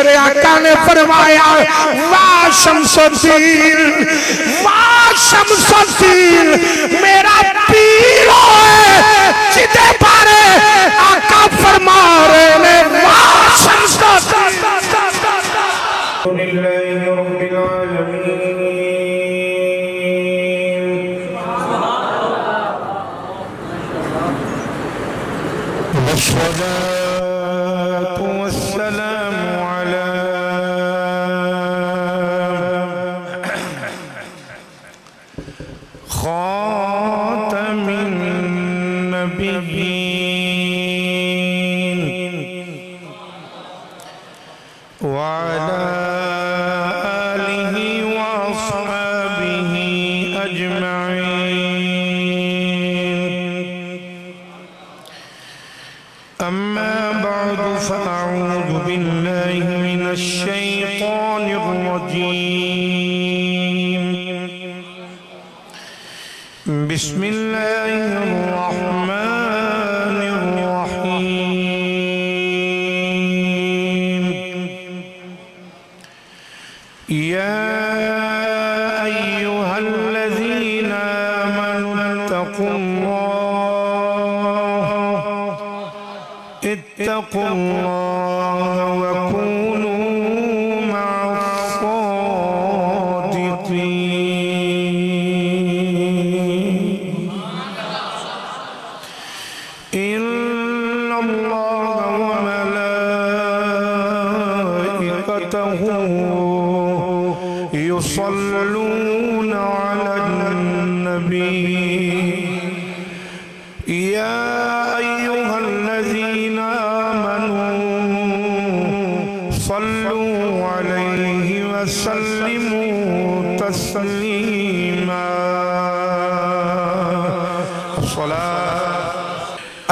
मेरे आका ने फरमाया वाह शमसुद्दीन, वाह शमसुद्दीन, मेरा पीर है जिदे बारे आका फरमा रहे ने वाह शमसुद्दीन।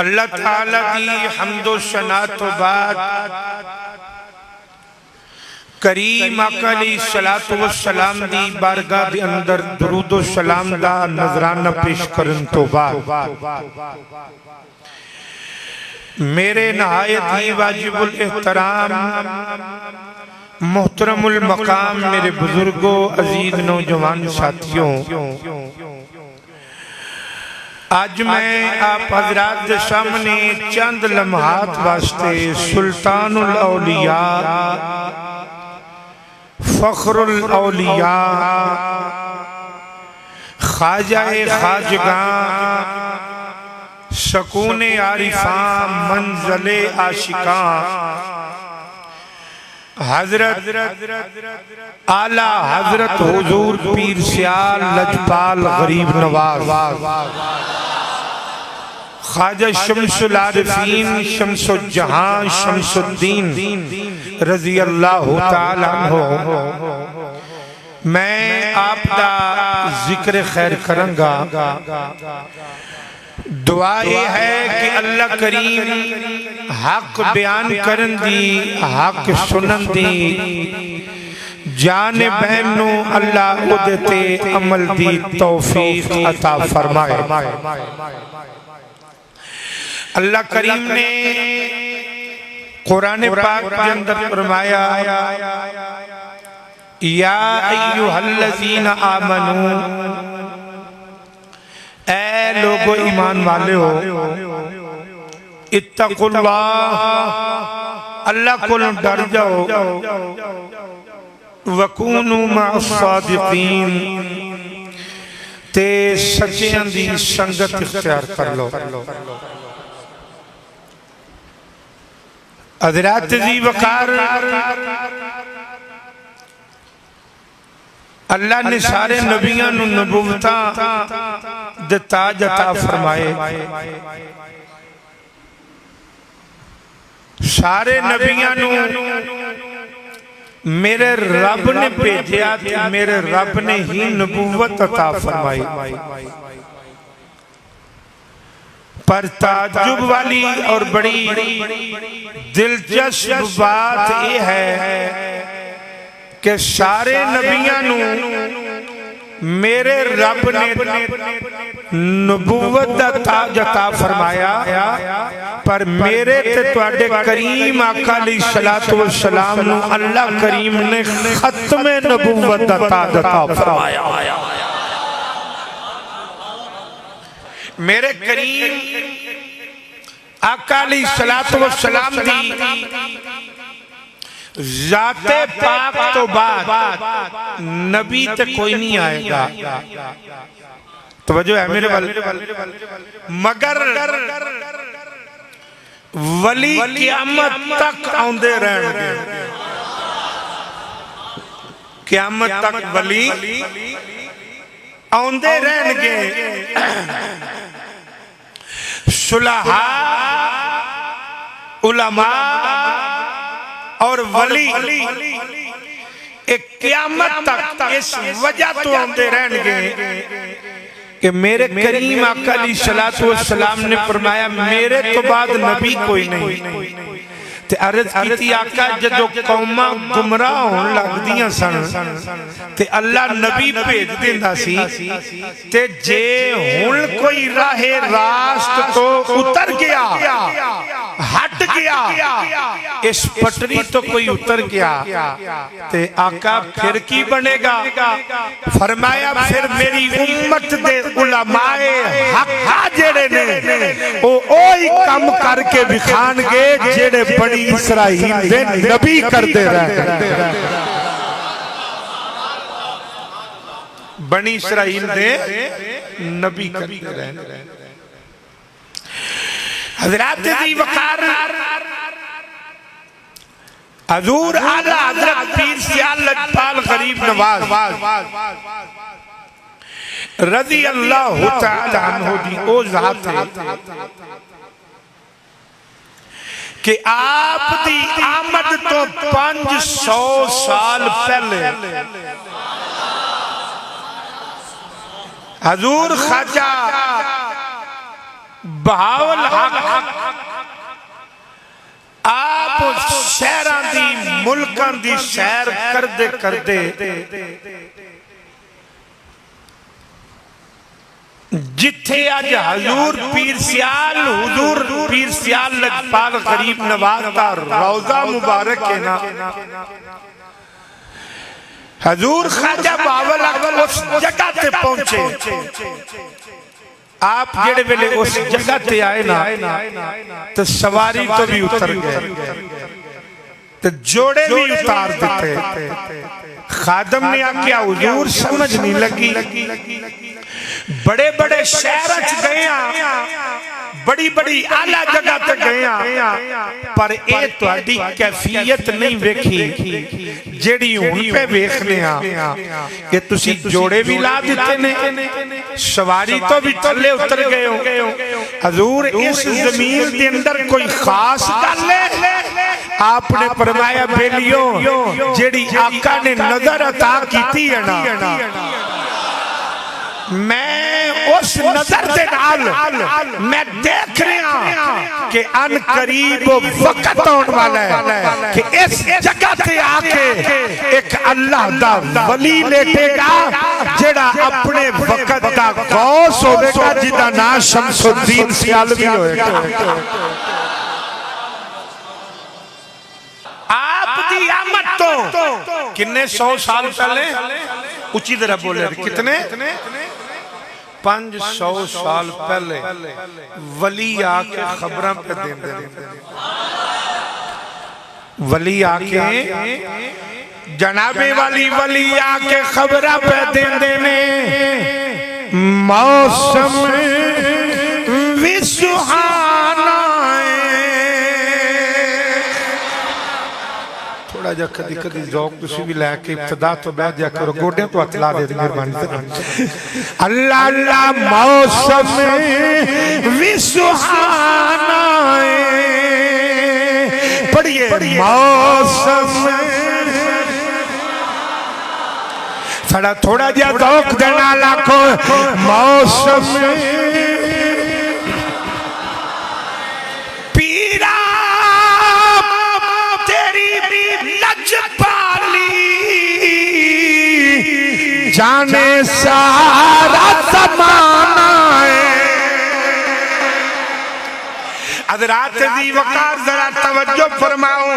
अल्लाह ताला की हम्दो सना तो बाद करीम आका अलैहिस्सलातु वस्सलाम दी बारगाह दे अंदर दुरूद व सलाम दा नजराना पेश करन तो बाद मेरे नहायत ही वाजिबुल एहतराम मोहतरमुल मकाम मेरे बुजुर्गों अजीज नौजवान साथियों, आज मैं आप हजरात के सामने चंद लम्हात वास्ते सुल्तानुल औलिया फखरुल औलिया ख्वाजाए खाजगां सकूने आरिफां मंज़ले आशिकां हजरत आला हजरत हुजूर पीर सियाल लजपाल गरीब नवाज ख्वाजा शम्सुल आरिफीन शम्सुल जहां शम्सुद्दीन रजी अल्लाह ताला अन्हु, मैं आपका जिक्र खैर करूंगा। दुआ ये है कि अल्लाह करीम हक बयान करन दी हक सुनन दी जान बहन नू अल्लाह उदे ते अमल दी तौफीक अता फरमाए। अल्लाह करीम ने कुरान पाक के अंदर फरमाया या अय्युहल्लज़ीना आमनू, ऐ लोगो ईमान वाले हो, इत्तकुल्लाह अल्लाह को डर जाओ, वकूनू मअस-सादिकीन ते सच्चियां दी संगत इख्तियार कर लो। हज़रात जी वकार अल्लाह ने सारे नबियां नू नबुवता दे ताज अता फरमाए। सारे नबियां नू मेरे रब ने भेजा, मेरे रब ने ही नबुवत अता फरमाई। पर ताज्जुब वाली और बड़ी दिलचस्प बात यह है कि सारे नबियां नू मेरे रब ने नबूवत दा ताज अता फरमाया, पर मेरे ते तुहाडे करीम आका अलैहिस्सलातु वस्सलाम नू अल्लाह करीम ने खत्मे नबूवत दा ताज अता फरमाया। मेरे करीम आका अलैहिस्सलातु वस्सलाम दी जाते पाक तो बाद नबी ते कोई नहीं आएगा। तवज्जो है मेरे वाले, मगर वली क़यामत तक आउंदे रहणगे। क़यामत तक वली आउंदे रहणगे। सुलहा, उलमा और वली एक क़यामत तक इस वजह तो आते रहेंगे कि मेरे करीम आका अलैहिस्सलातु वस्सलाम ने फरमाया मेरे तो बाद नबी कोई नहीं। ते अर्ज की आका जदों कौमां गुमराह होण लगदियां सन ते अल्लाह नबी भेज देंदा सी। ते जे हुण कोई राहे रास्त तो उतर गया, हट गया, इस पटरी तो कोई उतर गया, ते आका फिर की बनेगा? फरमाया फिर मेरी उम्मत दे उलमाए हक़ जेड़े ने ओ ओही काम करके विखाणगे जेड़े बनी इसराइल दे नबी करते रहे। बनी इसराइल दे नबी करते रहे। हज़रात दी वक़ार हजूर आला हज़रत पीर सियाल लजपाल गरीब नवाज रज़ी अल्लाह तआला अन्हु दी ओ ज़ात है कि आप दी आमद तो 500 साल पहले हजूर ख्वाजा बहावल हक आप शहरां दी मुल्कां दी सैर करदे करदे जिथे अज हजूर पीर सियाल लजपाल गरीब नवाज का रौजा मुबारक है ना, हजूर ख्वाजा बहावल हक उस जगह ते पहुंचे। आप जेड़े वेले उस जगह ते आए ना तो सवारी तो भी उतर गए, तो जोड़े भी उतार देते। खादम ने आख्या हुजूर समझ नहीं लगी, बड़े बड़े शहर गए, बड़ी बड़ी आला जगह ते गए, पर ए तुहाडी कैफियत नहीं वेखी जेड़ी हुण पे वेखने आ कि तुसी जोड़े भी ला दिते ने, सवारी तो भी थल्ले उतर गए हो। हजूर इस जमीन के अंदर कोई खास गल है? आपने फरमाया बेलियो जेड़ी आका ने नजर अता की है ना, मैं उस नजर दे नाल मैं देख रहा कि अन करीब वक्त आने वाला है कि इस जगह पे आके एक अल्लाह दा वली लेटेगा जेड़ा अपने वक्त दा गौस होगा, जिदा नाम शमसुद्दीन सियालवी होएगा। आप दी आमद तो कितने 100 साल पहले, उची तरह बोले कितने 500 साल पहले वली आके खबर पे देंदे, वली आके जनाबे वाली वली आके खबर पे देंदे ने। मौसम भी सुहाना थोड़ा जा कदी कदी ज़ौक़ तुसी भी लैके इब्तिदा तो बैठ जा करो, गोडियां तो हथ ला दे मेहरबानी से। अल्लाह अल्लाह मौसम भी सुहाना पढ़िए, मौसम थोड़ा थोड़ा जा ज़ौक़ देना लाखो। मौसम पीरा जाने सारा ज़माना है। हज़रात दी वक़ार जरा तवज्जो फरमाओ।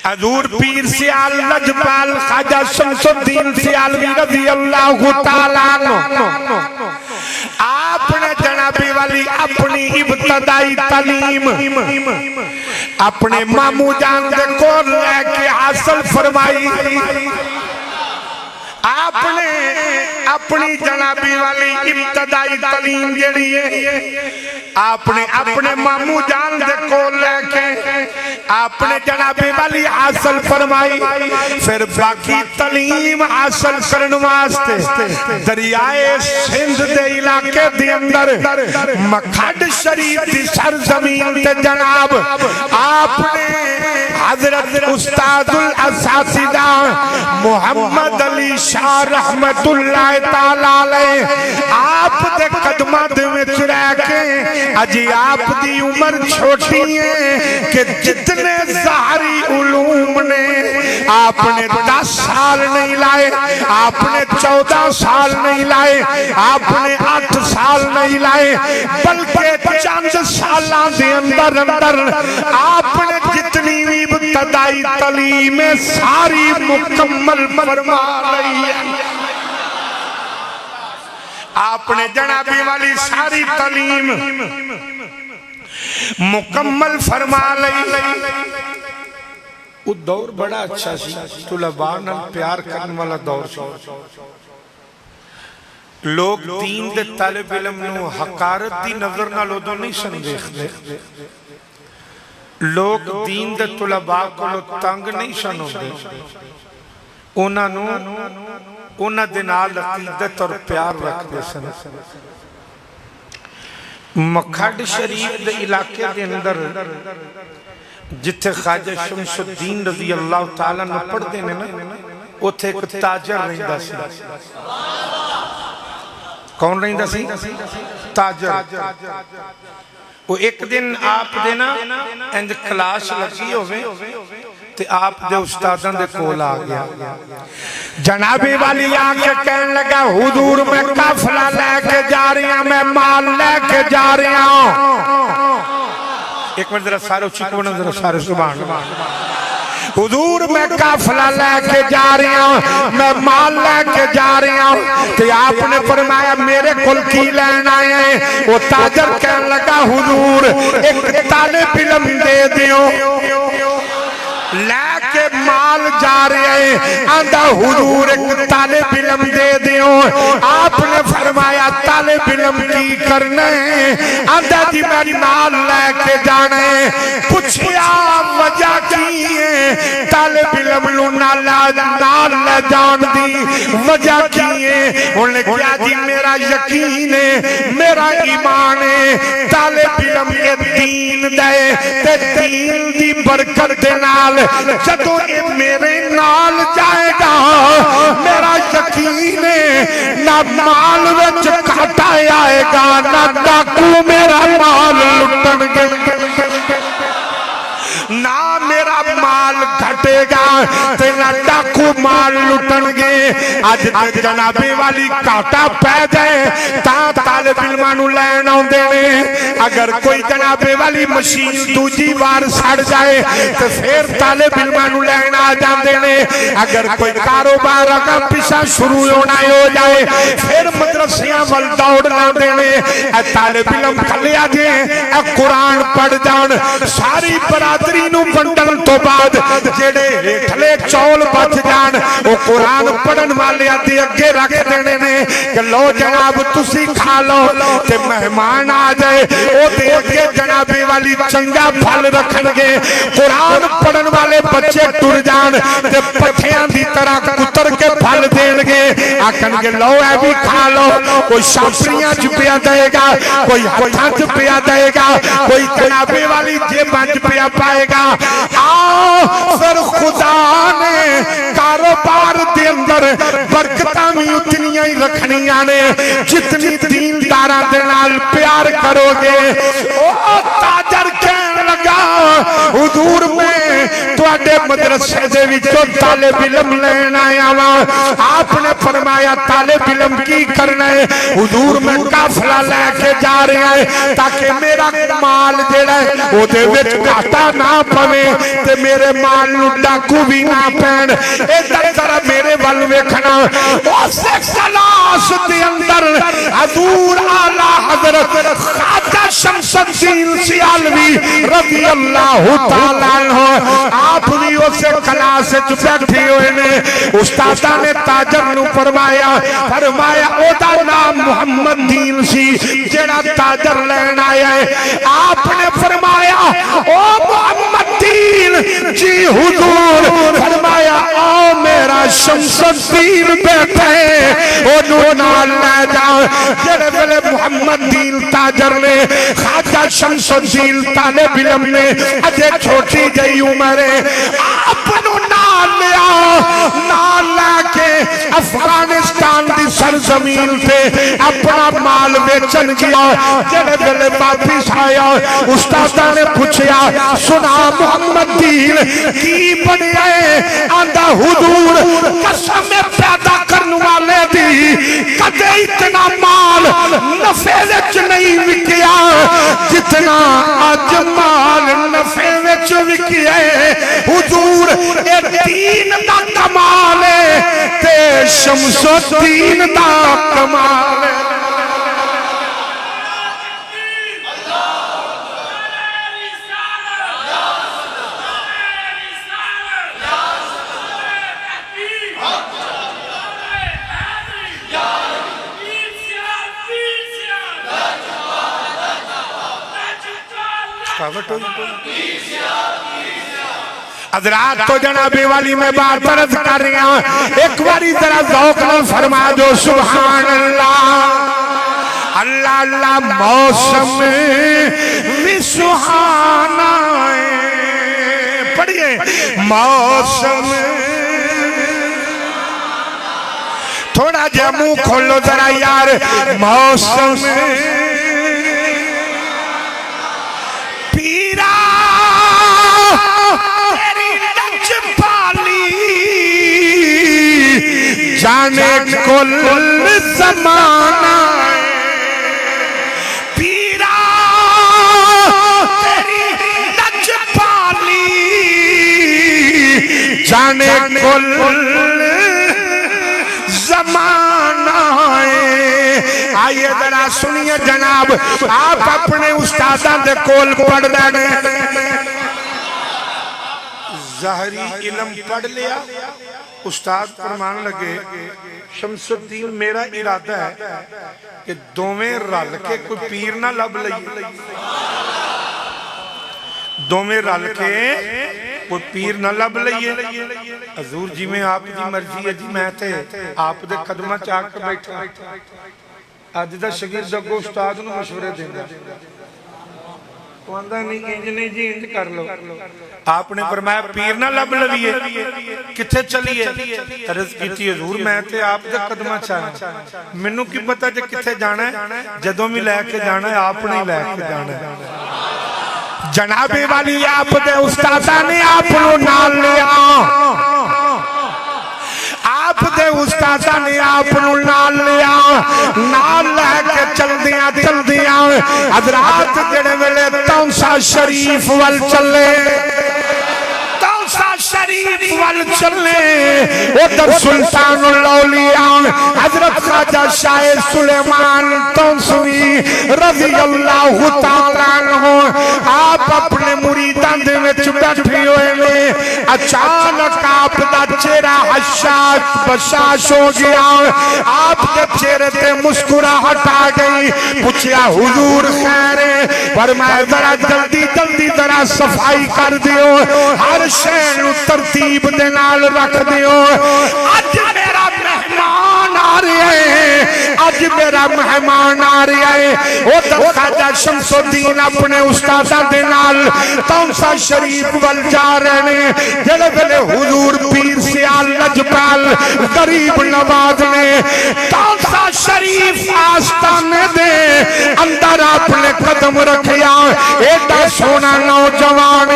हजूर पीर सियाल लजपाल ख्वाजा शमसुद्दीन सियालवी रज़ी अल्लाह तआला अन्हु आपने जनाबे वाली अपनी इब्तदाई तालीम अपने मामू जान दे कोल लेके हासिल फरमाई। आपने अपनी जनाबी वाली इब्तदाई तालीम जड़ी है आपने अपने मामू जान दे कोल लेके आपने जनाबे वाली हासिल फरमाई। फिर बाकी तालीम हासिल करने वास्ते दरियाए सिंध दे इलाके दे अंदर मखड शरीफ दी सरजमीन ते जनाब आपने हजरत उस्तादुल असातिज़ा मोहम्मद अली शाह रहमतुल्लाह ताला अलैह आप दे कदमां दे विच रह के अजी आप दी उम्र छोटी है कि जितने ज़ाहरी उलूम ने आपने 10 साल नहीं लाए, आपने 14 साल नहीं लाए, आपने 8 साल नहीं लाए, बल्कि चंद सालों के अंदर अंदर आपने जितनी भी इब्तदाई तालीम सारी मुकम्मल फरमा ली है। आपने जनाबी वाली सारी तालीम मुकम्मल फरमा ली। वो दौर बड़ा अच्छा सी, तुलबा नाल प्यार करने वाला दौर सी। लोग दीन दे तालिब इल्म नूं हकारत दी नजर नाल उदों नहीं सन देखदे। लोग दीन दे तुलबा कोलों तंग नहीं सन होंदे। उन्हां नूं उन्हां दे नाल अकीदत और प्यार रखदे सन। मखड शरीफ दे इलाके दे अंदर जिथे ख्वाजा शमसुद्दीन रज़ी अल्लाह तआला अन्हु पढ़दे ने ना उथे एक ताजर रहिंदा सी। कौन रहिंदा सी? ताजर। वो एक दिन आप दे ना इंज क्लास लगी होवे ते आप दे उस्तादां दे कोल आ गया। जनाबे वाली आके कहने लगा हुजूर मैं काफिला लेके जा रही हूं, मैं माल लेके जा रही हूं। एक मिनट जरा सारे उच्ची बोलो, जरा सारे सुभान अल्लाह। हुजूर मैं काफिला लेके जा रही हूं, मैं माल लेके जा रही हूं। तो आपने फरमाया मेरे कुल की लेना है? वो ताजर कहने लगा हुजूर एक तालिब इल्म दे दियो। लेके माल जा रहे हैं, आंदा हुजूर एक तालिब इल्म दे दियो। आपने फरमाया तालिब इल्म की करना है? आंदा जी मैं माल लेके जाना है। पूछया वजह की है तालिब इल्म नूं नाल ले जान दी वजह की है? उन्हें क्या जी मेरा यकीन है, मेरा ईमान है, तालिब इल्म ये दीन दे ते दीन दी बरकत दे नाल जदों ये मेरे नाल जाएगा मेरा यकीन है ना माल विच घाटा आएगा ना डाकू मेरा माल लुटणगे, ना मेरा माल घटेगा ते ना डाकू माल लुटणगे। अज ते जनाबे वाली घाटा पै जाए तां तालिब इल्मां नूं लैण आउंदे ने। अगर कोई जनाबे वाली मशीन दूजी बार सड़ जाए तो फिर तालिब इल्मां नूं लैण आ जांदे ने। अगर कोई कारोबार अगा पिछा शुरू होना हो जाए फिर मदरसियां वल दौड़ लाउंदे ने। तालिब इल्म खलिया जे कुरान पढ़ जाण सारी बरादरी नूं वंडण तो बाद जेड़े हेठले चौल बच जान वो कुरान पढ़न वाले दे अगे रख देने ने कि लो जनाब तुसी खा लो। ते मेहमान आ जाए ओदे अगे जनाबे वाली चंगा फल रखणगे। कुरान पढ़न वाले बच्चे टुर जान ते पट्ठियां दी तरह कुतर के फल देणगे। आखणगे लो ए भी खा लो। कोई शापरियां च पिया देगा, कोई हथां च पिया देगा, कोई जनाबे वाली जेबां च पिया पाएगा। आओ फिर खुदा ने कारोबार दे अंदर बरकतां भी उतनियां ही रखनियां ने जितनी दीनदारां दे नाल प्यार करोगे। ओ ताजर कहन लगा हुजूर मैं तुहाडे मदरसे दे विचों तालिब इल्म लेन आया वा। आपने फरमाया तालिब इल्म की करना है? हुजूर मैं काफिला लेके जा रहा है ताकि मेरा माल जेड़ा है ओदे विच घाटा ना पवे ते मेरे माल नूं डाकू भी ना पैण। इधर जरा मेरे वल वेखना, उस क्लास दे अंदर हजूर आला हजरत ख्वाजा शमसुद्दीन सियालवी रज़ी अल्लाह तआला अन्हु आप भी उस क्लास च बैठे हुए ने। उस्तादा ने ताजर नूं फरमाया ओदा नाम मुहम्मद दीन सी जेड़ा ताजर लैन आया है। आपने फरमाया ओ मुहम्मद दीन जी हुजूर। फरमाया ओ मेरा शमसुद्दीन बैठा है ओनू नाल ले जाओ। जेड़े वेले मुहम्मद दीन ताजर ने ख्वाजा शमसुद्दीन तालिब इल्म ने अजे छोटी जई उम्र आपनू नाल लिया, नाल लेके अफगानिस्तान दी सरजमीन पे अपना माल बेचन गया। जेड़े वेले वापिस आया उस्तादा ने पूछया सुना मुहम्मद दीन की बनया? आंदा हुजूर कसम पैदा करने वाले दी कदे इतना माल नफे विच नहीं विकिया जितना अज माल नफे विच विकिया। हुजूर ए दीन दा कमाल है ते शमसुद्दीन दा कमाल है। हजरात तो जनाबे वाली मैं बात अर्ज कर रहा हूं, एक बारी जरा ज़ौक़ नाल फरमा दो सुभान अल्लाह। अल्लाह अल्लाह मौसम भी सुहाना है। पढ़िए मौसम। थोड़ा जा मुंह खोलो जरा यार। मौसम पीरा तेरी नच पाली जाने कुल ज़माना। पीरा तेरी नच पाली जाने कुल ज़माना। आइए जरा सुनिए जनाब, आप अपने उस्तादा दे कोल पढ़ लेने। ज़ाहरी इल्म पढ़ लिया, उस्ताद फरमान लगे शमसुद्दीन मेरा इरादा है कि दोवें रल के कोई पीर ना लब लईए। दोवें रल के कोई पीर ना लब लईए। हजूर जी में आपकी मर्जी है जी, मैं ते आप दे कदमां च आके बैठा। अज दा शगिर्द अगों उस्ताद नूं मशवरे देंदा, कहंदा नहीं इंज नहीं जी इंज कर लो। आपने फरमाया पीर ना लब लवीए, किथे चलीए? अर्ज कीती हजूर मैं ते आप दे कदमां च आया, मैनू की पता जे किथे जाना है, जदों भी लैके जाना है आपने ही लैके जाना है। जनाबे वाली आप दे उस्तादा ने आप नूं नाल लिया। आप दे उस्तादा ने आप नूं नाल लिया, नाल लैके चलदियां हजरात जेड़े वेले तौसा शरीफ वल चले, शरीफ वल चले, उधर सुल्तानुल औलिया हजरत ख्वाजा शाह सुलेमान तौसवी रज़ी अल्लाह तआला अन्हु आप अपने मुरीदां दे विच बैठे हुए ने। अचानक आप दा चेहरा हशाश बशाश हो गया, आप दे चेहरे ते मुस्कुराहट आ गई। पूछया हुजूर खैर है? फरमाया जरा जल्दी जल्दी जरा सफाई कर दियो, हर शय तरतीब दे नाल रख दियो। अज मेरा मेहमान आ रहा है, अज मेरा मेहमान आ रहा है। उधर ख्वाजा शमसुद्दीन अपने उस्तादा दे नाल तौसा शरीफ वल जा रहे ने। जेड़े वेले हुजूर पीर सियाल लजपाल गरीब नवाज ने तौसा शरीफ आस्थाने दे अंदर अपने कदम रखिया। एडा सोना नौजवान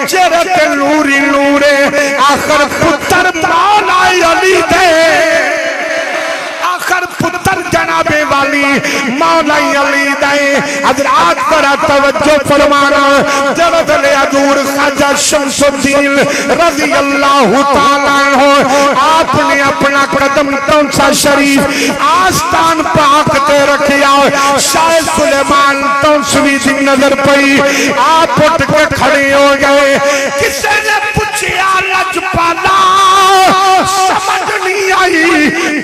चेहरे ते नूरी नूरे आखिर पुत्र मौला अली दे आखिर पुत्र जनाबे वाली मौला अली दे। हजरात पर तवज्जो फरमाना जब हजूर ख्वाजा शमसुद्दीन रज़ी अल्लाह तआला हो आपने अपना कदम तौसा शरीफ आस्थान पाक ते रखिया। शाह सुलेमान तौसवी दी नजर पई आप उठ के खड़े हो गए। किसी ने पूछा लजपाला समझ नहीं आई।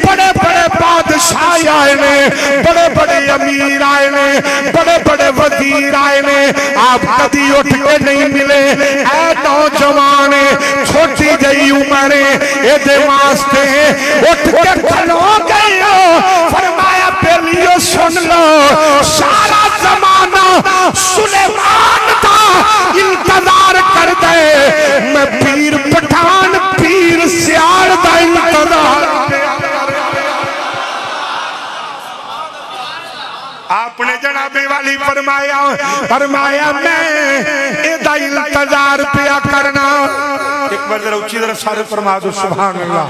बड़े बड़े बादशाह आए ने, बड़े बड़े अमीर आए ने, बड़े बड़े वजीर आए ने, आप कभी उठ के नहीं मिले। ऐ नौजवान छोटी जही उम्र ये वास्ते उठ के खड़ो गए हो। फरमाया बेलियो सुन लो सारा जमाना सुलेमान का इंतजार कर दे। मैं पीर पठान पीर सियाल का इंतजार। आपने जनाबे वाली फरमाया मैं एदा इंतजार पिया करना। एक बार जरा ऊंची तरह सारे फरमा दो सुभान अल्लाह।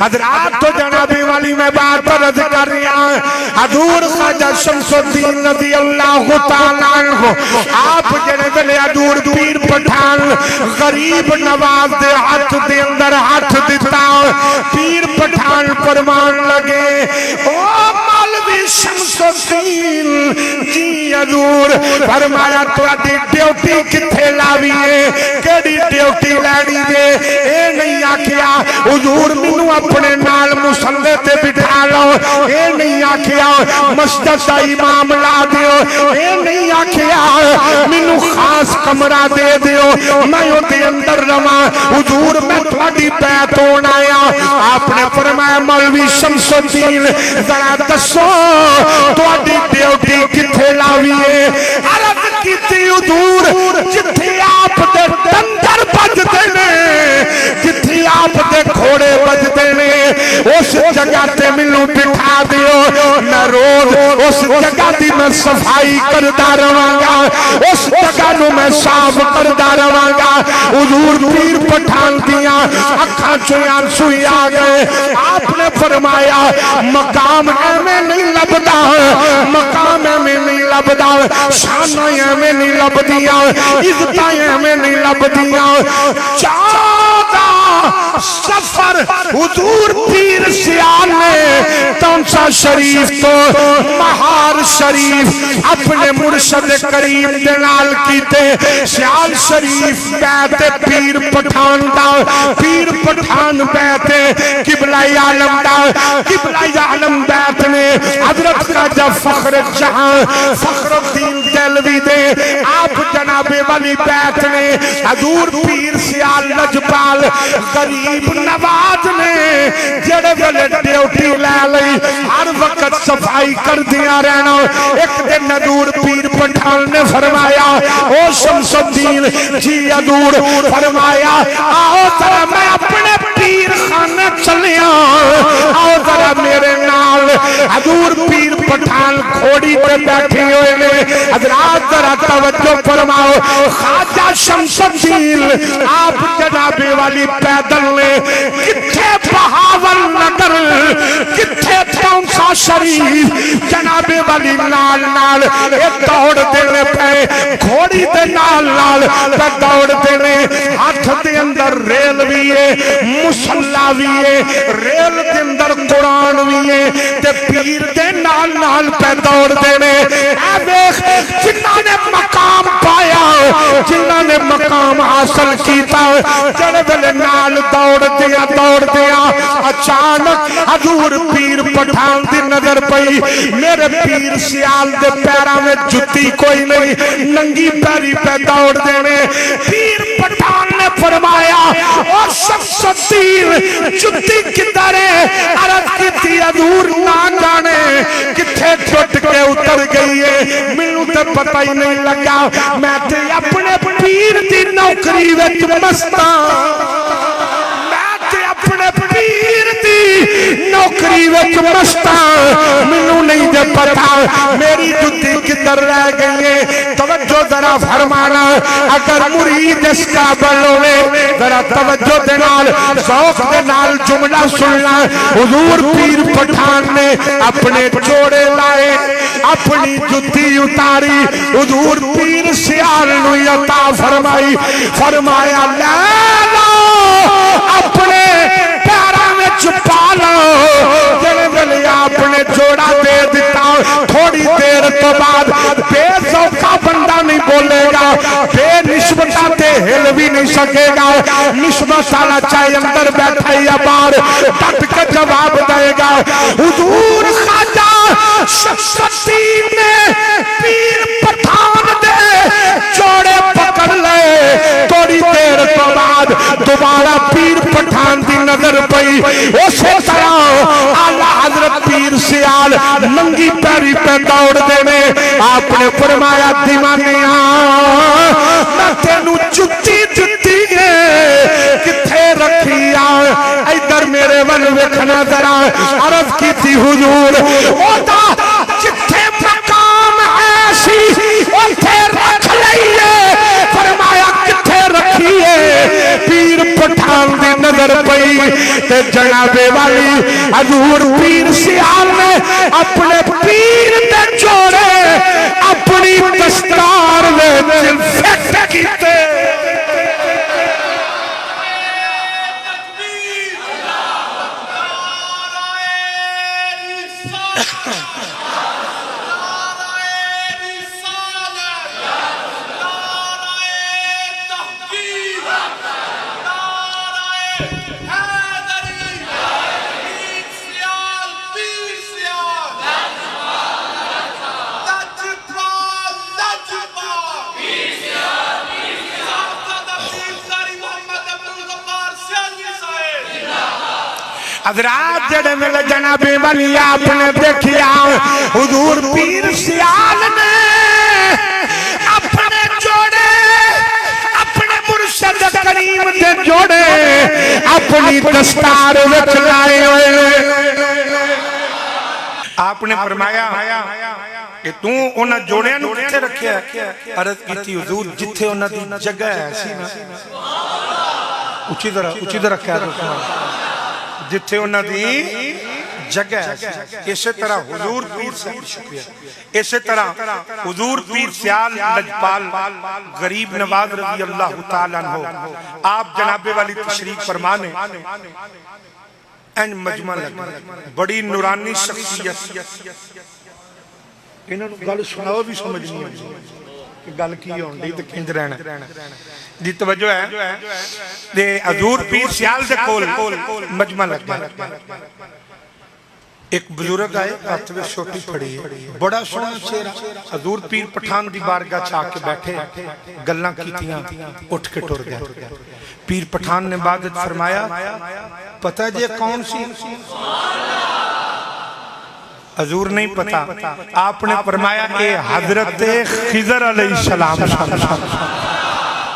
हजरात तो जनाबे वाली मैं बात अर्ज कर रहा हूं। हजूर ख्वाजा शमसुद्दीन रज़ी अल्लाह तआला अन्हु आप जने वेले हजूर पीर पठान गरीब नवाज दे हाथ दे अंदर हाथ दिता। पीर पठान फरमान लगे ओ मौलवी शमसुद्दीन जी हजूर फरमाया तुहाडी ड्यूटी किथे लावी है, केड़ी ड्यूटी लैनी जे। ए नहीं आखिया हुजूर मैनू अपने नाल मुसल्ले ते बिठा लो, ये नहीं आखिया मस्जिद का इमाम ला दियो, ये नहीं आखिया मैनू खास कमरा दे दियो मैं उहदे अंदर रवां। हुजूर मैं तुहाडी बैत होण आया। आपने फरमाया मौलवी शमसुद्दीन जरा दसो तुहाडी ड्यूटी किथे लावी है। अर्ज कीती हुजूर जिथे आप दे डंगर बजदे ने, जिथे आप दे घोड़े बजदे ने उस जगह ते मैनू बिठा दियो। मैं रोज उस जगह की मैं सफाई करता रहांगा, उस जगह नू मैं साफ करता रहांगा। हुजूर पीर पठान दियां अखां चों आंसू आ गए। आपने फरमाया मकाम एवें नहीं लभदा, मकाम एवें नहीं लभदा, शानां एवें नहीं लभदियां, इज्जतां एवें नहीं लभदियां। 14 सफर हुजूर पीर सियाल ने तौसा शरीफ तो महार शरीफ अपने मुर्शद करीम दे नाल कीते। सियाल शरीफ बैते पीर पठान दा, पीर पठान बैते किबला आलम दा, किबला आलम बैत ने हजरत राजा फखर जहां फखरुद्दीन देलवी दे आप जनाबे वाली बैत ने हजूर पीर सियाल लजपाल गरीब नवाज ने जेड़े वेले ड्यूटी लै लई हर वक्त सफाई कर दिया रहना। एक दिन हजूर पीर पठान ने फरमाया ओ शमसुद्दीन जी हजूर फरमाया आओ जरा मैं अपने पीर खाने चलिया, आओ जरा मेरे नाल। हजूर पीर पठान घोड़ी पे बैठे हुए ने। हजरात जरा तवज्जो फरमाओ ख्वाजा शमसुद्दीन आप जनाबे वाली पैदल ने किथे बहावल नगर किथे तौसा शरीफ जनाबे वाली नाल नाल दौड़ देने पे घोड़ी दे नाल नाल दौड़ देने। हाथ दे अंदर रेल भी है, मुसल्ला भी है, रेल के अंदर कुरान भी है ते पीर दे नाल नाल पे दौड़ देने। ऐ देख जिन्हां ने मकाम पाया, जिन्हां ने मकाम हासिल कीता जड़े वेले नाल दौड़ दिया अचानक हजूर पीर पठान दी नजर पई। मेरे पीर सियाल दे पैरां में जुत्ती कोई नहीं, नंगी पैरी पे दौड़ देने। पीर पठान ने फरमाया ओ शमसुद्दीन जुत्ती किधर है। अर्ज कीती हजूर ना जाने किथे टुट के उतर गई है, मैनू तो पता ही नहीं लगा। मैं ते अपने पीर दी नौकरी विच मस्त, मैं ते अपने पीर दी नौकरी विच मस्ता मैनू नहीं दे पता मेरी जुत्ती किधर रह गई है। तवज्जो जरा फरमाना, अगर मुरीद इस काबिल होवे जरा तवज्जो दे नाल शौक दे नाल जुमला सुनना। हुजूर पीर पठान ने अपने जोड़े लाए, अपनी जुत्ती उतारी, हुजूर पीर सियाल नूं अता फरमाई, फरमाया ले लो अपने पैरां विच पा लो। जिहड़े वेले आपने जोड़ा दे दिता थोड़ी देर तो बाद बेसौखा बंदा नहीं बोलेगा, बेनिस्बता ते हिल भी नहीं सकेगा। निस्बत वाला चाहे अंदर बैठा या बाहर डट के जवाब देगा। हुजूर खाजा शक्ति ने पीर पठान दे जोड़े पकड़ ले। थोड़ी देर तो बाद दोबारा पीर पठान की नजर पई, उसे तरह आला हजरत पीर सियाल नंगी पैरी पे दौड़ देने। आपने फरमाया दीवानिया मैं तेनू जुत्ती जुत्ती किथे रखी आ, इधर मेरे वल वेखना जरा। अर्ज की हुजूर ओदा जिथे मकाम है सी उथे रख लईए। फरमाया किथे रखिए, पीर पठान दी नजर पई ते जनाबे वाली हजूर पीर सियाल ने अपने पीर दे जोड़े अपनी दस्तार में फिट कीते। हजरात जड़े मेरे जनाबे वाली आपने देखिया हुजूर पीर सियाल ने अपने जोड़े अपने मुर्शद करीम दे जोड़े अपनी दस्तार विच लाए हुए। आपने फरमाया कि तू उन्हां जोड़ियां नूं किथे रखिया? अर्ज कीती हुजूर जिथे उन्हां दी जगह है सी ना, उच्ची तरह रखा जिथे उन्होंने जगह। इस तरह हुजूर पीर सियाल शुक्रिया, इस तरह हुजूर पीर सियाल लजपाल गरीब नवाज रज़ी अल्लाह तआला अन्हु आप जनाबे वाली तशरीफ फरमाने एन मजमा लगा, बड़ी नूरानी शख्सियत। इन्हां नूं गल सुनाओ भी समझ नहीं आती कि गल की होण दी ते किंज रहना जी। तवज्जो है ते हजूर पीर सियाल दे कोल मजमा लगा। एक बुजुर्ग आए हाथ में छोटी फड़ी है, बड़ा सोहना चेहरा। हजूर पीर पठान दी बारगाह च आके बैठे, गल्लां कीतियां, उठ के टुर गए। पीर पठान ने बाद फरमाया पता जे कौन सी? हजूर नहीं पता। आपने फरमाया ए हजरत खिजर अलैहिस्सलाम।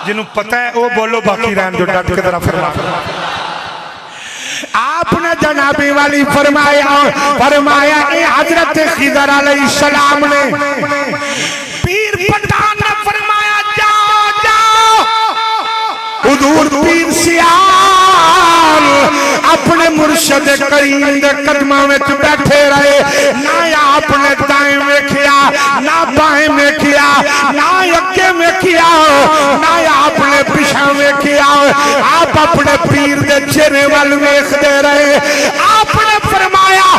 जिन्हों पता है वो बोलो, बाकी रहन जो डट के तरफ। आपने जनाबी वाली फरमाया ए हजरत खिजर अलैहिस्सलाम ने। पीर पठान ने फरमाया जाओ जाओ। हुजूर पीर सियाल अपने मुर्शद करीम दे कदमां विच बैठे रहे। ना आपने दाएं वेखिया, ना बाएं वेखिया, ना अगे वेखिया, ना आपने पिछा वेखिया। आप अपने पीर दे चेहरे वाल वेखदे रहे। आपने फरमाया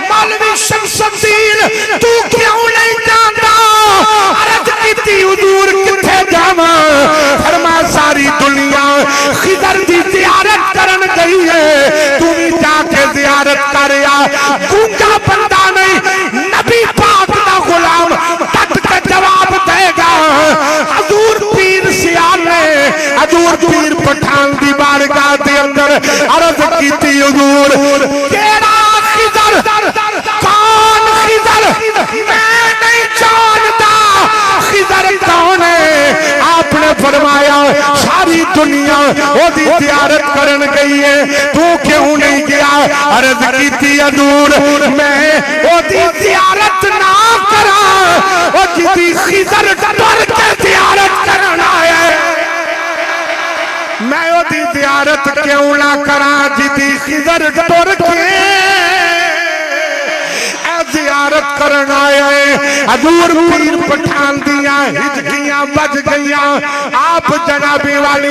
मौलवी शमसुद्दीन तू क्यों नहीं जांदा? अर्ज कीती हुजूर किथे जावां? फरमाया सारी दुनिया खिदर दी ज़ियारत करन गई है, तू भी जाके ज़ियारत कर आ। गूंगा बंदा नहीं, नबी पाक दा गुलाम तट के जवाब देगा। हजूर पीर सियाल ने हजूर पीर पठान दी बारगाह दे अंदर अर्ज कीती हुजूर केड़ा खिदर? कौन खिदर? मैं नहीं जानता खिदर कौन है। आपने ने फरमाया सारी दुनिया ओदी ज़ियारत करन गई है, तू क्यों नहीं गया? अर्ज कीती हजूर मैं ओदी ज़ियारत ना करा, ओ जिदी खिज़र डर के ज़ियारत करना है, मैं ओदी ज़ियारत क्यों ना करा जिदी खिज़र डर के ज़ियारत करन आया है। हजूर पीर पठान दिया हिचकियां बज गईयां, आप जनाबे वाली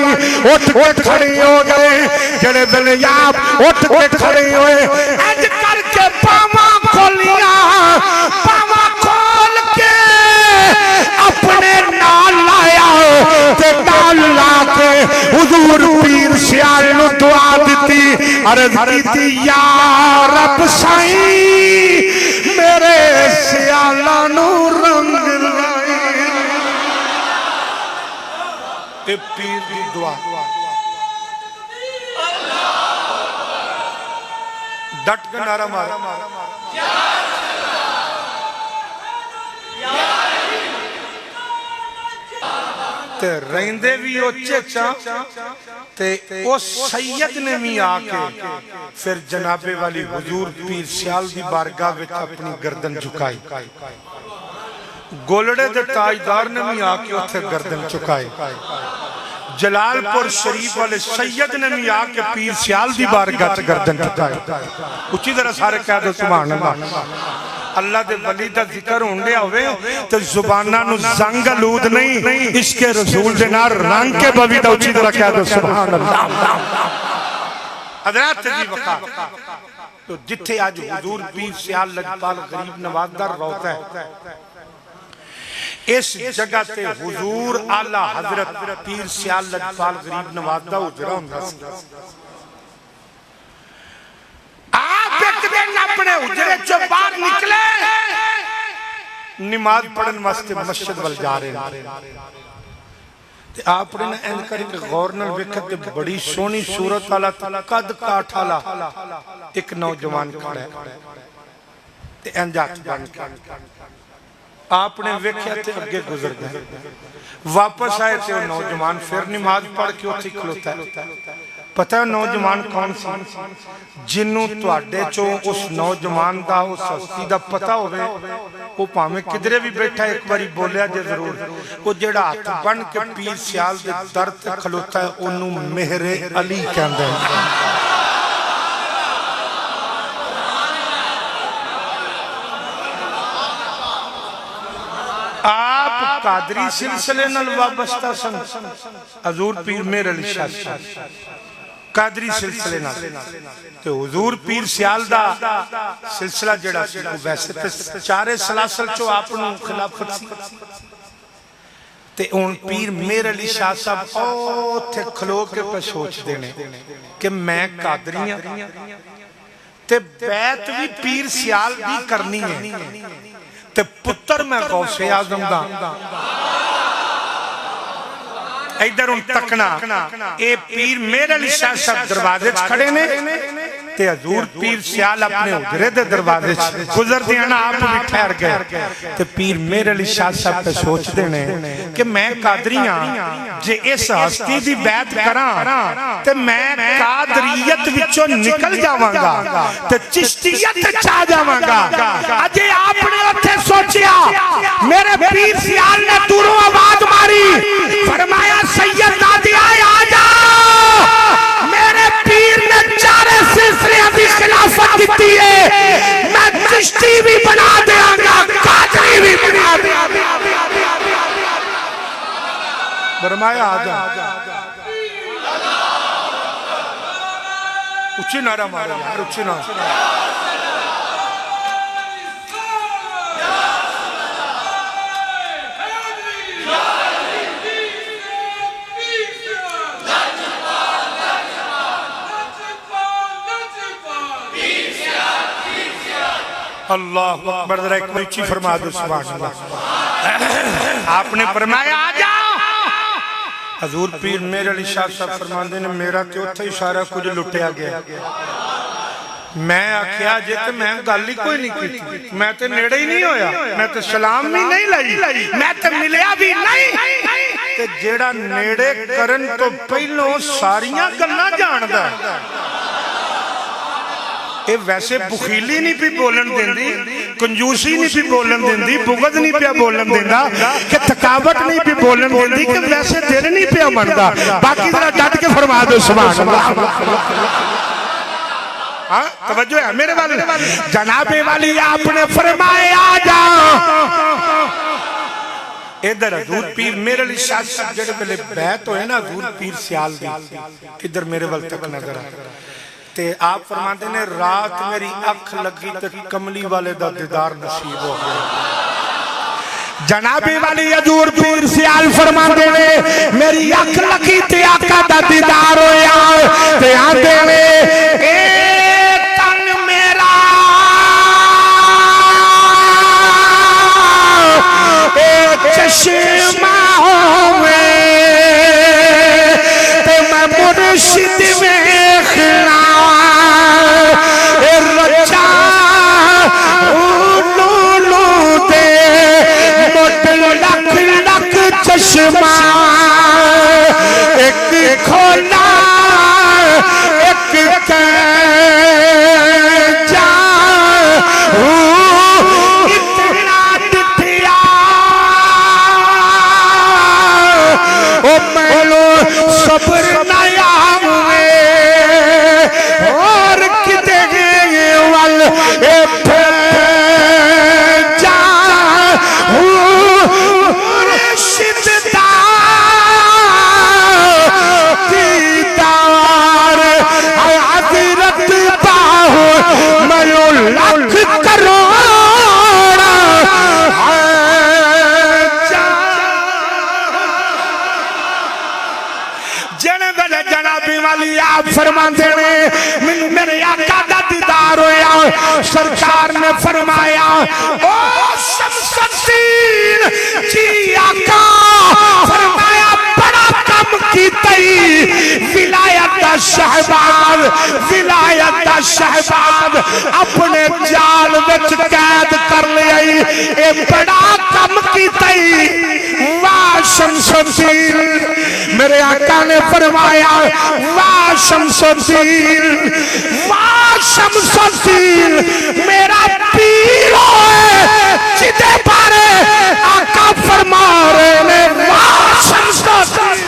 उठ के खड़े हो गए, जड़े वेले आप उठ के खड़े हुए इंज करके पावा खोलिया, पावा खोल के अपने नाल लाया ते नाल ला के हुजूर पीर सियाल नु दुआ दी, अर्ज कीती या रब साईं मेरे सियाला नू रंग लाई। पीर की दुआ डट के नारा मार, ते रहंदे भी उच्चे चा ते उस सैयद ने भी आके फिर जनाबे वाली हुजूर पीर सियाल दी बारगाह विच अपनी गर्दन झुकाई, गोलड़े दे ताजदार ने भी आके उथे गर्दन झुकाई, जलालपुर शरीफ वाले सैयद ने भी आके पीर सियाल दी बारगाह च गर्दन झुकाई। उच्ची तरह सारे कह दो सुभान अल्लाह। अल्लाह दे वली दा जिक्र होंदे होवे ते जुबानां नु जंग आलूद नहीं, इश्के रसूल दे नाल रंग के बवी दा उच्ची तरह कह दो सुभान अल्लाह। हज़रात जी वका तो जिथे आज हुजूर पीर सियाल लजपाल गरीब नवाज दा रौता है, इस जगह ते हुजूर आला हजरत पीर सियाल लजपाल गरीब नवाज दा हुजरा हुंदा सी। आप एक दिन अपने हुजरे चो बाहर निकले, नमाज पढ़न वास्ते मस्जिद वल जा रहे हैं, आपने ना एन करके गौर नाल वेखिया ते बड़ी सोहनी सूरत वाला कद काठ वाला एक नौजवान खड़ा है ते इंज हथ बन के आपने वेख्या ते अगे गुजर गए, वापस आए ते नौजवान फिर नमाज पढ़ के उत्थे खलोता है। पता है नौजवान कौन सी? जिन्हों तुहाडे चो उस नौजवान दा उस हस्ती दा पता होवे, वो भावें किधरे भी बैठा एक बारी बोलिया जे जरूर, वो जेड़ा हथ बन के पीर सियाल दे दर ते खलोता है ओनू मेहरे अली कहंदे हैं। आप कादरी सिलसिले नाल वाबस्ता सन, हजूर पीर मेहर अली शाह कादरी सिलसिले नाल ते हुजूर पीर सियाल दा सिलसिला जेड़ा सी वैसे ते चारे सलासल चो आप नू खिलाफत सी ते हुण पीर मेहर अली शाह साहब ओथे खलो के पे सोचदे ने कि मैं कादरी हां ते बैत भी पीर सियाल दी करनी है ते पुत्र मैं गौसे आजम दा। इधर उन तकना ए पीर मेहर अली शाह साहब दरवाजे खड़े ने ते हजूर पीर सियाल अपने हुजरे दे दरवाजे गुजरदे ना आप भी ठहर गए ते पीर मेहर अली शाह साहब पे सोचदे ने कि मैं कादरी हां, जे इस हस्ती दी बैत करां ते मैं कादरियत विचों निकल जावांगा ते चिश्तियत च आ जावांगा। अजे आपने उत्थे सोचिया, मेरे पीर सियाल ने दूरों आवाज मारी, फरमाया सैयद नादी आए आ जा। मेरे पीर ने चारे सिलसिले की खिलाफत की है, मैं चिश्ती भी बना देंगा, कादरी भी बना देंगा। फरमाया आ जा, उच्ची नारा मारो यार, उच्ची नारा। अल्लाह अकबर, जरा एक ऊंची फरमा दो सुभान अल्लाह। आपने फरमाया आ जाओ। हजूर पीर मेहर अली शाह साहब फरमाते ने मेरा ते उत्थे ही सारा कुछ लुटिया गया। मैं आख्या जे ते मैं गल ही कोई नहीं की, मैं ते नेड़े ही नहीं होया, मैं ते सलाम भी नहीं लाई, मैं ते मिलिया भी नहीं। ते जेड़ा नेड़े करन तो पहलों सारियां गल्लां जानदा ये वैसे बुखीली नहीं पी बोलन देंदी, कंजूसी नहीं पी बोलन देंदी, बुगद नहीं पिया बोलन देंदा, कि थकावट नहीं पी बोलन देंदी, कि वैसे दिल नहीं पिया मनदा। बाकी जरा डट के फरमा दो सुभान अल्लाह। हाँ तवज्जो है मेरे वाले। जनाबे वाली आपने फरमाया जा इधर हजूर पीर मेरे लिए शाह जेड़े वेले बैत होए ना हजूर पीर सियाल दी इधर मेरे वाल तक नजर आ ते आप फरमाते ने रात मेरी अख लगी तो कमली वाले दा दीदार नसीब हो गया। जनाबे वाली हजूर पीर सियाल फरमाते ने मेरी अख लगी ते आका दा दीदार होया ते आंदे ने ए तन मेरा ए चश्मा होवे ते मैं मुर्शिद वेखना चश्मा एक खोला एक जा इतना दिखिया ओ मैलो सब्र नया हुए और किते वल फरमाते ने मैनू मेरे आका दा दीदार होया। सरकार ने फरमाया ओ शमसुद्दीन जी आका फरमाया बड़ा कम कीतई विलायत दा शहबाज अपने जाल विच कैद कर लिया ए बड़ा कम कीतई वाह शमसुद्दीन। मेरे आका ने फरमाया वाह शमसुद्दीन मेरा पीर है जिदे बारे आका फरमा रहे ने वाह शमसुद्दीन।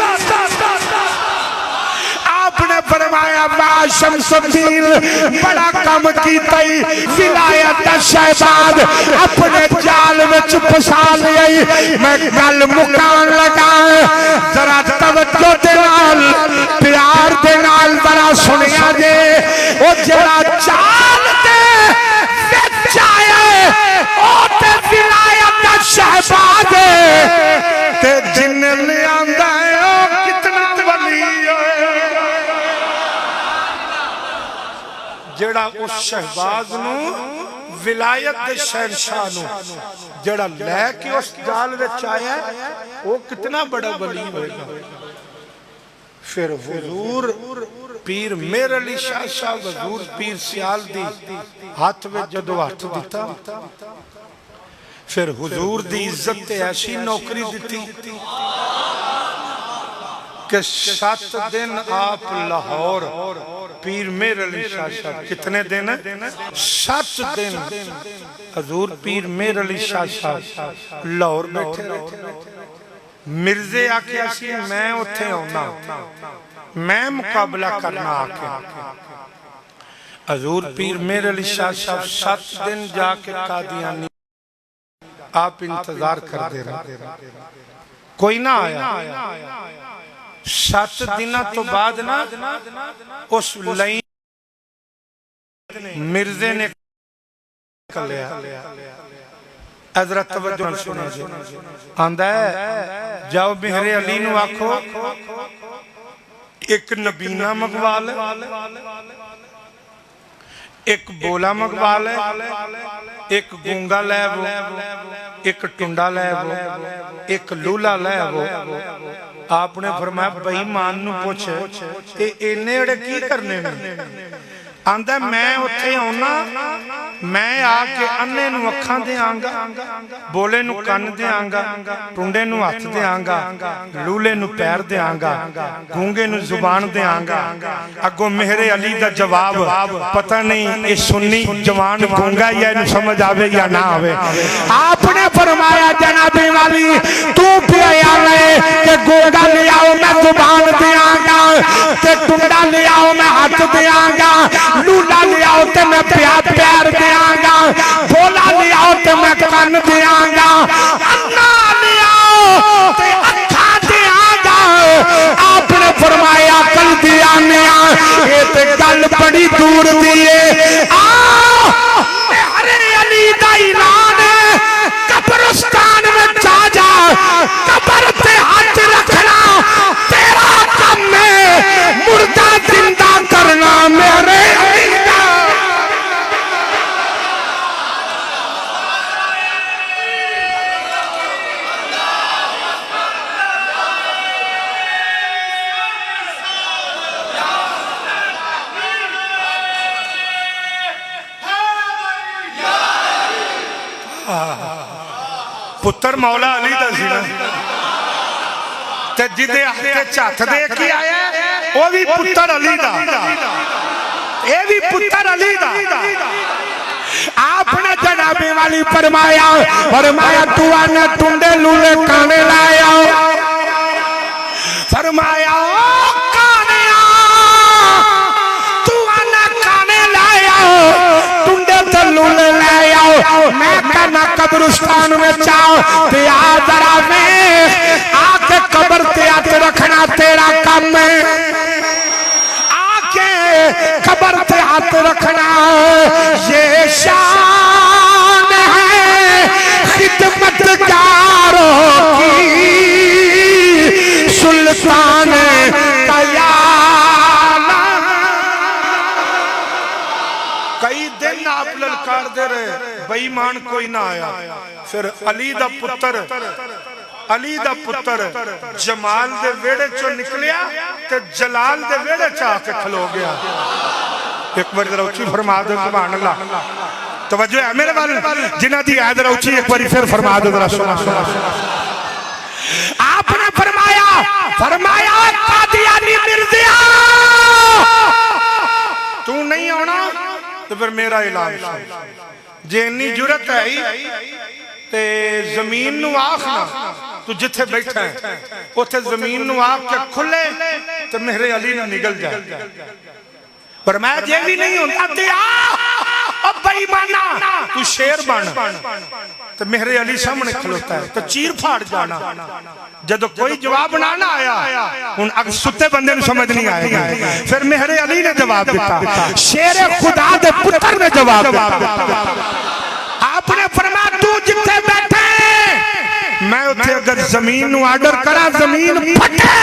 आपने फरमाया वाह शमसुद्दीन बड़ा कम कीता विलायत दा शहबाज अपने जाल विच फसा लिया। मैं गल मुकान लगा जरा तवज्जो दे नाल प्यार दे नाल बड़ा सुनिया जे ओ जरा जाल दे विच आया ओ ते विलायत दा शहबाज ते जिन ले आंदा है ओ कितना वली है जेड़ा उस शहबाज नू विलायत दे शहनशाह नू जेड़ा लेके उस जाल विच आया वो कितना बड़ा वली होएगा। फिर हुजूर पीर मेर अली शाह साहब हुजूर पीर सियाल दी हाथ में जदों हाथ दिता फिर हुजूर दी इज्जत ते ऐसी नौकरी दी कि 7 दिन आप लाहौर पीर मेर अली शाह साहब कितने दिन 7 दिन हजूर पीर मेर अली शाह साहब लाहौर बैठे। मिर्जे आके सी मैं उत्थे आउना मैं मुकाबला करना आके हजूर पीर मेर अली शाह साहब 7 दिन जाके कादियानी आप इंतजार कर दे रहे कोई ना आया। 7 दिन तो बाद ना उस लाइन मिर्जे ने हजरत तवज्जो सुना आंदा है जाओ मेरे अली नू आखो एक नबीना मंगवा ले एक बोला मंगवा ले एक गूंगा लै वो एक टुंडा लै वो एक लूला लै वो। आपने फरमाया बेईमान नू पूछ ते इन्ने अड़े की करने ने आंदा मैं उत्थे आउना, मैं आके अन्ने नूं अखां देआंगा, बोले नूं कन देआंगा, टुंडे नूं हथ देआंगा, लूले नूं पैर देआंगा, गूंगे नूं जुबान देआंगा। अगों मेहरे अली दा जवाब पता नहीं ये सुन्नी जवान गूंगा या इनू समझ आवे या ना आवे। आपने फरमाया जनाबे वाली तू पिया के गूंगा ले आओ मैं जुबान देआंगा, ते टुंडा ले आओ मैं हाथ देआंगा, लूला ले आओ ते मैं पैर देआंगा, बोला ले आओ ते मैं कन देआंगा, अन्ना ले आओ ते अखा देआंगा। आपने फरमाया कल दिया ये ते गल बड़ी दूर दी है। मेहरे अली दा ऐलान है कब्रिस्तान में जा जा, कब्र पे हाथ रखना तेरा काम है, मुर्दा जिंदा करना मेरे अली दा। पुत्र मौला अली दा सी ना, ते जिदे हत्थ झत्थ दे के आया वो भी पुत्र अली दा, ये भी पुत्र अली दा। आपने जनाबे वाली फरमाया तू आने टुंडे लूले काने लाया, फरमाया काने तू आने काने लाया, टुंडे ते लूले लाया, मैं कहना कब्रिस्तान में जाओ ते जरा में आके कब्र ते हाथ रखना तेरा काम है, आके कब्र पे हाथ रखना ये शान है खिदमतगारों की, सुल्तान कयाला। कई दिन आप ललकार दे रहे, बेईमान कोई ना आया, फिर अली दा पुत्र जमाल दे वेड़े चो निकलिया ते जलाल दे वेड़े च आके खलो गया। एक बार जरा उच्ची फरमा दो सुभान अल्लाह, तवज्जो है मेरे वाल जिन्हां दी है जरा उच्ची एक बार फिर फरमा दो जरा सुभान अल्लाह। आपने फरमाया कादियानी मिर्जिया तू नहीं आना तो फिर मेरा ऐलान जे इन्नी जुरत है ते जमीन नू आखना तू जिथे बैठा है उथे जमीन नू आख के खुले तो मेरे अली ना निकल जाए, पर मैं जे भी नहीं होता ते आ बेईमाना तू शेर बन, तो मेरे अली सामने खलोता है तो चीर फाड़ जाना। जब कोई जवाब ना आया हुन अगर सुते बंदे नू समझ नहीं आएगा, फिर मेरे अली ने जवाब दिता, शेर खुदा दे पुत्र ने जवाब दिता। आपने फरमाया तू जिथे बैठे मैं उथे अगर जमीन नू ऑर्डर करा जमीन फटे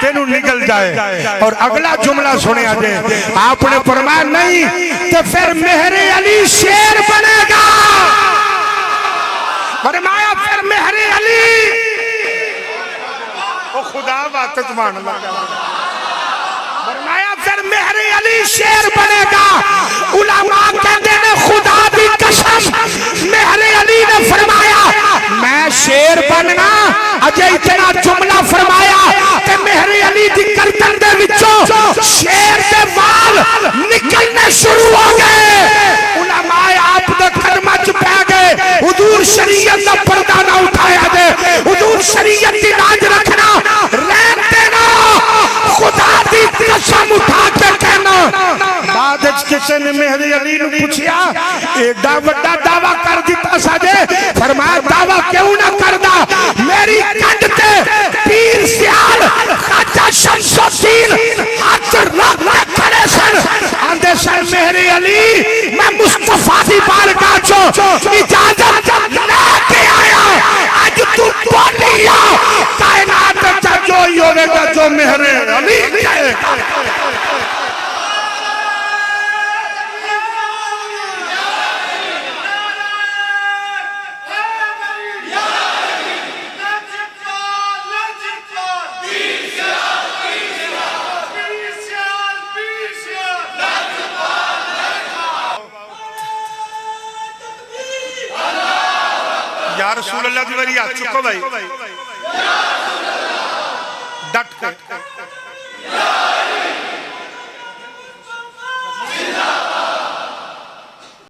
तेनू निकल जाए, और अगला जुमला सुने आजे आपने फरमाया नहीं तो फिर मेहरे अली शेर बनेगा, फरमाया फिर मेहरे अली ओ खुदा बात मान लगा, फरमाया फिर मेहरे अली शेर बनेगा। उलमा कहते हैं खुदा दी कसम मेहरे अली ने फरमाया मैं शेर बनना, अजय इतना जुमला फरमाया कि मेहरे अली दी गर्दन दे विचों शेर दे वाल निकलने शुरू हो गए। उलमा आप दे कर्म च पै गए, हुजूर शरीयत दा पर्दा ना उठाया दे, हुजूर शरीयत दी लाज रखना रहन देना, खुदा दी कसम उठा के कहना। बाद किसी ने मेहरे अली नू पूछया एडा वड्डा दावा कर दिता साजे, फरमाया दावा क्यों ना करदा, मेरी कंड ते पीर सियाल खाजा शमसुद्दीन हाथ रख के खड़े सन, आंदे सन मेहरे अली मैं मुस्तफा दी बारगाह चो इजाजत लेके आया, आज तू बोलिया कायनात च जो ही होवेगा जो मेहरे अली कहेगा। रसूल अल्लाह दी वारी हाथ चुको भाई